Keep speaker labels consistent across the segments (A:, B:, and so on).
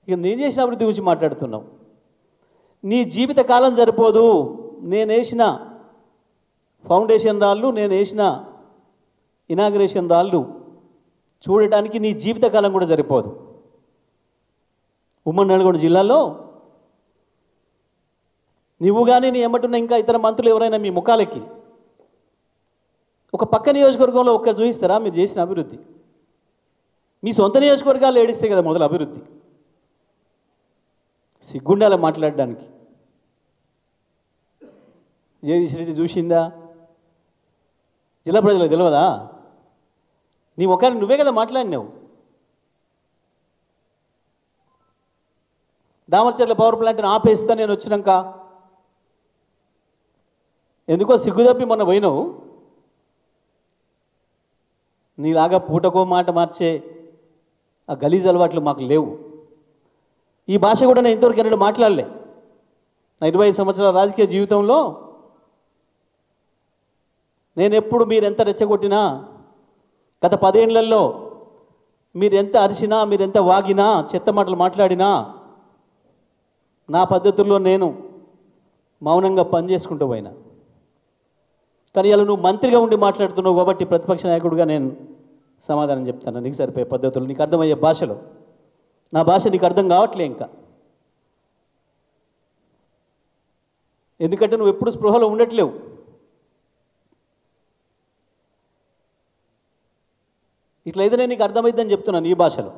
A: ఇక నేను చేసిన అభివృద్ధి గురించి మాట్లాడుతున్నావు. నీ జీవితకాలం సరిపోదు. నేను వేసిన ఫౌండేషన్ రాళ్ళు, నేను వేసిన ఇనాగ్రేషన్ రాళ్ళు చూడటానికి నీ జీవితకాలం కూడా సరిపోదు. ఉమ్మడి నల్గొండ జిల్లాలో నువ్వు కానీ నీ ఎమ్మటున్న ఇంకా ఇతర మంత్రులు ఎవరైనా మీ ముఖాలకి ఒక పక్క నియోజకవర్గంలో ఒక్క చూపిస్తారా మీరు చేసిన అభివృద్ధి? మీ సొంత నియోజకవర్గాలు ఏడిస్తే కదా మొదలు అభివృద్ధి. సిగ్గుండాల మాట్లాడడానికి. జగదీష్ రెడ్డి చూసిందా? జిల్లా ప్రజలకు తెలియదా? నీ ముఖాన్ని నువ్వే కదా మాట్లాడినావు. దామర్చర్ల పవర్ ప్లాంట్ని ఆపేస్తా నేను వచ్చినాక. ఎందుకో సిగ్గుదప్పి మొన్న పోయినావు. నీలాగా పూటకో మాట మార్చే ఆ గలీజ్ అలవాట్లు మాకు లేవు. ఈ భాష కూడా నేను ఇంతవరకు ఎన్నడూ మాట్లాడలే. నా 25 సంవత్సరాల రాజకీయ జీవితంలో నేను ఎప్పుడు మీరు ఎంత రెచ్చగొట్టినా, గత 10 ఏళ్లలో మీరు ఎంత అరిచినా, మీరు ఎంత వాగినా, చెత్త మాటలు మాట్లాడినా నా పద్ధతుల్లో నేను మౌనంగా పనిచేసుకుంటూ పోయినా. కానీ ఇలా నువ్వు మంత్రిగా ఉండి మాట్లాడుతున్నావు కాబట్టి ప్రతిపక్ష నాయకుడిగా నేను సమాధానం చెప్తాను నీకు సరిపోయే పద్ధతులు, నీకు అర్థమయ్యే భాషలో. నా భాష నీకు అర్థం కావట్లే ఇంకా. ఎందుకంటే నువ్వు ఎప్పుడు స్పృహలో ఉండట్లేవు. ఇట్లయితే నేను నీకు అర్థమైందని చెప్తున్నాను ఈ భాషలో.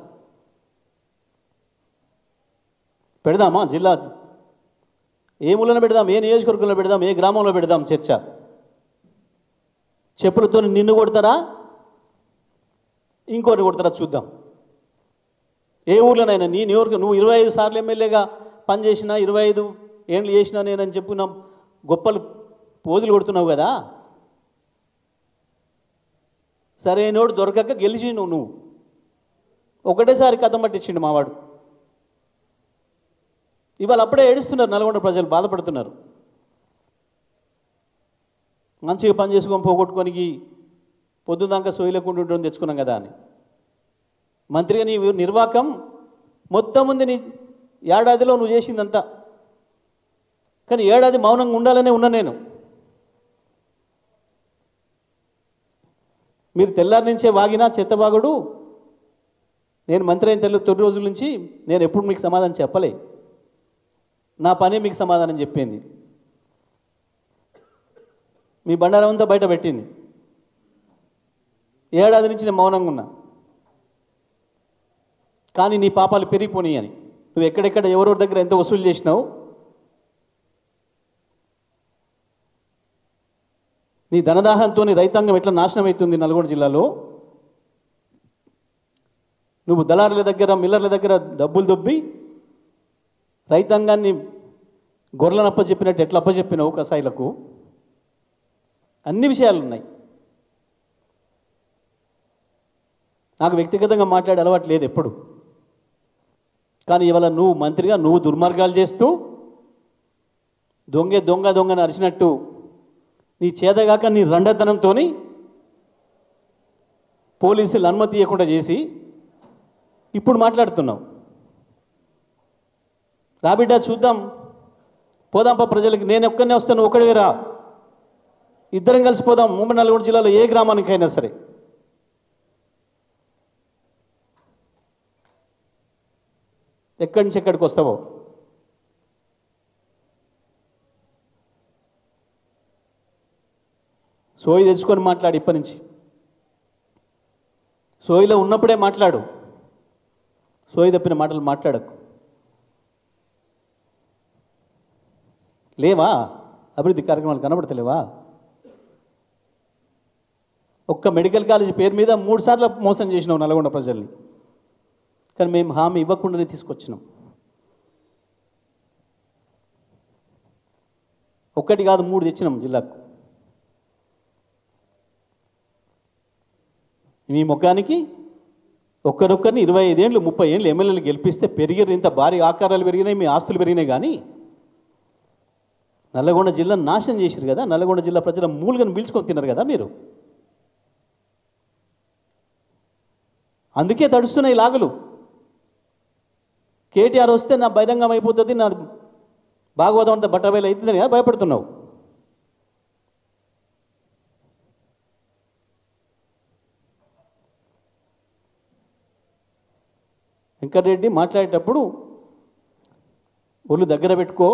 A: పెడదామా జిల్లా ఏ మూలన పెడదాం, ఏ నియోజకవర్గంలో పెడదాం, ఏ గ్రామంలో పెడదాం చర్చ? చెప్పులతో నిన్ను కొడతారా, ఇంకోరిని కొడతారా చూద్దాం. ఏ ఊర్లోనైనా నీ నియోజకవర్గం నువ్వు 25 సార్లు ఎమ్మెల్యేగా పనిచేసినా, 25 ఏళ్ళు చేసినా నేనని చెప్పుకున్నాం గొప్పలు పోజులు కొడుతున్నావు కదా. సరైనోడు దొరకక గెలిచి నువ్వు ఒకటేసారి కథం పట్టించిండు మావాడు. ఇవాళ అప్పుడే ఏడుస్తున్నారు నల్గొండ ప్రజలు, బాధపడుతున్నారు. మంచిగా పని చేసుకొని పోగొట్టుకొని పొద్దుదాకా సోయిలేకుండా ఉంటుంది తెచ్చుకున్నాం కదా అని. మంత్రిగా నీ నిర్వాకం మొత్తం ఉంది. నీ ఏడాదిలో నువ్వు చేసిందంతా. కానీ ఏడాది మౌనంగా ఉండాలనే ఉన్నా నేను. మీరు తెల్లారి నుంచే వాగినా చెత్తబాగుడు. నేను మంత్రి అయిన 9 రోజుల నుంచి నేను ఎప్పుడు మీకు సమాధానం చెప్పలే. నా పని మీకు సమాధానం చెప్పింది. మీ బండారం అంతా బయట పెట్టింది. ఏడాది నుంచి నేను మౌనంగా ఉన్నా. కానీ నీ పాపాలు పెరిగిపోయినాయి అని నువ్వు ఎక్కడెక్కడ ఎవరెవరి దగ్గర ఎంత వసూలు చేసినావు, నీ ధనదాహంతో రైతాంగం ఎట్లా నాశనం అవుతుంది నల్గొండ జిల్లాలో. నువ్వు దళారుల దగ్గర, మిల్లర్ల దగ్గర డబ్బులు దొబ్బి రైతాంగాన్ని గొర్రెలను అప్పచెప్పినట్టు ఎట్లా అప్పచెప్పినావు కసాయిలకు. అన్ని విషయాలు ఉన్నాయి. నాకు వ్యక్తిగతంగా మాట్లాడే అలవాటు లేదు ఎప్పుడు. కానీ ఇవాళ నువ్వు మంత్రిగా నువ్వు దుర్మార్గాలు చేస్తూ దొంగని అరిచినట్టు నీ చేతగాక నీ రండతనంతో పోలీసులు అనుమతి ఇవ్వకుండా చేసి ఇప్పుడు మాట్లాడుతున్నావు. రాబిడ్డ చూద్దాం, పోదాంపా ప్రజలకి. నేను ఒక్కనే వస్తాను, ఒక్కడివే రా, ఇద్దరం కలిసిపోదాం. ఉమ్మడి నల్గొండ జిల్లాలో ఏ గ్రామానికైనా సరే. ఎక్కడి నుంచి ఎక్కడికి వస్తావో. సోయి తెచ్చుకొని మాట్లాడు ఇప్పటి నుంచి. సోయిలో ఉన్నప్పుడే మాట్లాడు, సోయి తప్పిన మాటలు మాట్లాడకు. లేవా అభివృద్ధి కార్యక్రమాలు కనబడతలేవా? ఒక్క మెడికల్ కాలేజీ పేరు మీద 3 సార్లు మోసం చేసినావు నల్గొండ ప్రజల్ని. కానీ మేము హామీ ఇవ్వకుండానే తీసుకొచ్చినాం. ఒక్కటి కాదు 3 తెచ్చినాం జిల్లాకు. మీ ముఖానికి ఒక్కరొక్కరిని 25 ఏళ్ళు 30 ఏళ్ళు ఎమ్మెల్యేలు గెలిపిస్తే పెరిగారు. ఇంత భారీ ఆకారాలు పెరిగినాయి, మీ ఆస్తులు పెరిగినాయి. కానీ నల్లగొండ జిల్లాను నాశనం చేశారు కదా. నల్లగొండ జిల్లా ప్రజల మూలుగను పీల్చుకొని తిన్నారు కదా మీరు. అందుకే తడుస్తున్నాయి లాగులు. కేటీఆర్ వస్తే నా బహిరంగం అయిపోతుంది, నా భాగవతం అంతా బట్టబయలు అవుతుందని కదా భయపడుతున్నావు. వెంకటరెడ్డి మాట్లాడేటప్పుడు ఒళ్ళు దగ్గర పెట్టుకో,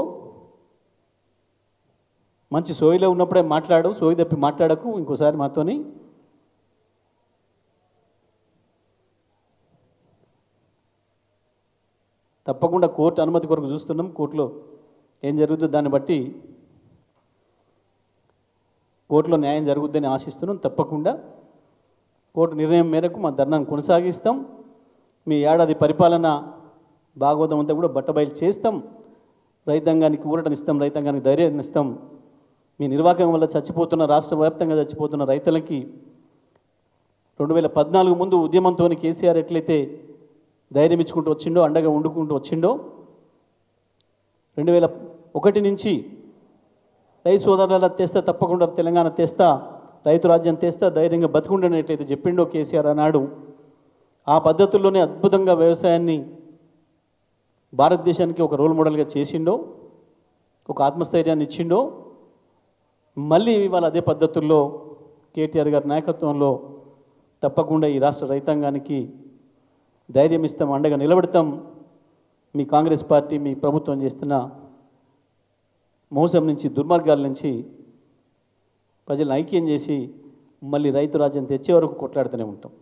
A: మంచి సోయిలో ఉన్నప్పుడే మాట్లాడు, సోయి తప్పి మాట్లాడకు ఇంకోసారి మాతోని. తప్పకుండా కోర్టు అనుమతి కొరకు చూస్తున్నాం, కోర్టులో ఏం జరుగుతుందో దాన్ని బట్టి కోర్టులో న్యాయం జరుగుద్దని ఆశిస్తున్నాం. తప్పకుండా కోర్టు నిర్ణయం మేరకు మా ధర్నాను కొనసాగిస్తాం. మీ ఏడాది పరిపాలన భాగవతం అంతా కూడా బట్టబయలు చేస్తాం. రైతాంగానికి ఊరటనిస్తాం, రైతాంగానికి ధైర్యాన్ని ఇస్తాం. మీ నిర్వాహకం వల్ల చచ్చిపోతున్న, రాష్ట్ర వ్యాప్తంగా చచ్చిపోతున్న రైతులకి 2014 ముందు ఉద్యమంతో కేసీఆర్ ఎట్లయితే ధైర్యం ఇచ్చుకుంటూ వచ్చిండో, అండగా వండుకుంటూ వచ్చిండో, 2001 నుంచి రైతు సోదరుల తెస్తా, తప్పకుండా తెలంగాణ తెస్తా, రైతు రాజ్యం తెస్తా, ధైర్యంగా బతుకుండేటట్లయితే చెప్పిండో కేసీఆర్ అన్నాడు. ఆ పద్ధతుల్లోనే అద్భుతంగా వ్యవసాయాన్ని భారతదేశానికి ఒక రోల్ మోడల్గా చేసిండో, ఒక ఆత్మస్థైర్యాన్ని ఇచ్చిండో. మళ్ళీ ఇవాళ అదే పద్ధతుల్లో కేటీఆర్ గారి నాయకత్వంలో తప్పకుండా ఈ రాష్ట్ర రైతాంగానికి ధైర్యం ఇస్తాం, అండగా నిలబెడతాం. మీ కాంగ్రెస్ పార్టీ, మీ ప్రభుత్వం చేస్తున్న మోసం నుంచి, దుర్మార్గాల నుంచి ప్రజలను ఐక్యం చేసి మళ్ళీ రైతు రాజ్యం తెచ్చే వరకు కొట్లాడుతూనే ఉంటాం.